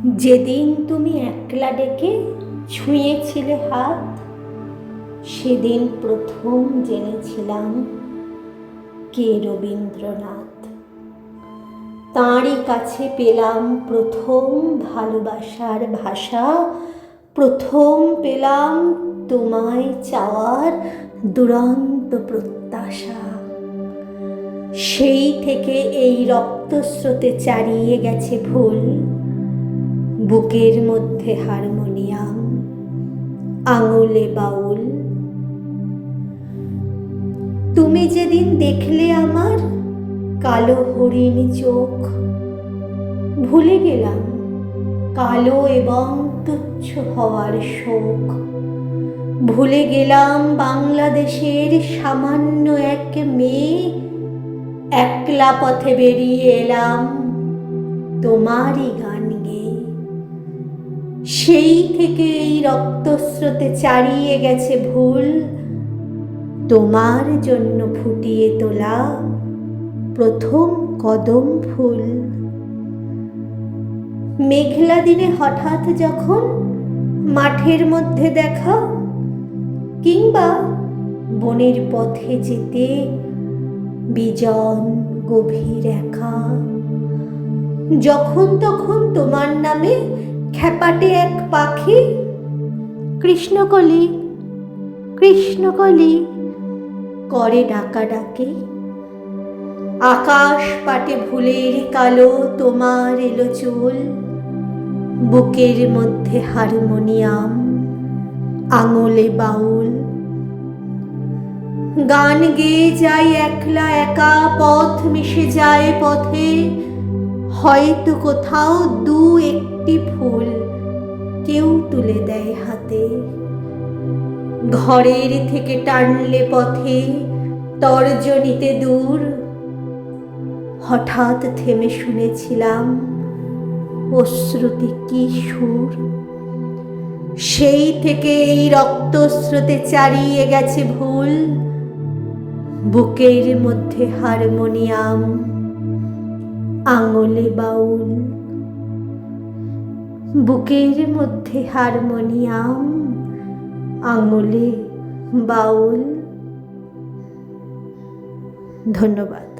যেদিন তুমি একলা ডেকে ছুঁয়েছিলে হাত, সেদিন প্রথম জেনেছিলাম কে রবীন্দ্রনাথ। তাঁরই কাছে পেলাম প্রথম ভালোবাসার ভাষা, প্রথম পেলাম তোমায় চাওয়ার দুরন্ত প্রত্যাশা। সেই থেকে এই রক্তস্রোতে চারিয়ে গেছে ভুল, বুকের মধ্যে হারমোনিয়াম, আঙুলে বাউল। তুমি যেদিন দেখলে আমার কালো হরিণ চোখ, ভুলে গেলাম কালো এবং তুচ্ছ হওয়ার শোক। ভুলে গেলাম বাংলাদেশের সামান্য এক মেয়ে, একলা পথে বেরিয়ে এলাম তোমারই গান গেয়ে। সেই থেকে এই রক্তস্রোতে চারিয়ে গেছে ভুল, তোমার জন্য ফুটিয়ে তোলা প্রথম কদম ফুল। মেঘলা দিনে হঠাৎ যখন মাঠের মধ্যে দেখা, কিংবা বনের পথে যেতে বিজন গভীর একা, যখন তখন তোমার নামে খ্যাপাটে এক পাখি কৃষ্ণকলি কৃষ্ণকলি করে ডাকাডাকি। আকাশ পাটে ফুলের কালো তোমার এলো চুল, বুকের মধ্যে হারমোনিয়াম, আঙুলে বাউল। গান গেয়ে যাই একলা একা, পথ মিশে যায় পথে, হয়তো কোথাও দু একটি ফুল কেউ তুলে দেয় হাতে। ঘরের থেকে টানলে পথে তর্জনীতে দূর, হঠাৎ থেমে শুনেছিলাম অশ্রুতে কি সুর। সেই থেকে এই রক্তস্রোতে চারিয়ে গেছে ভুল, বুকের মধ্যে হারমোনিয়াম, আঙুলে বাউল। বুকের মধ্যে হারমোনিয়াম, আঙুলে বাউল। ধন্যবাদ।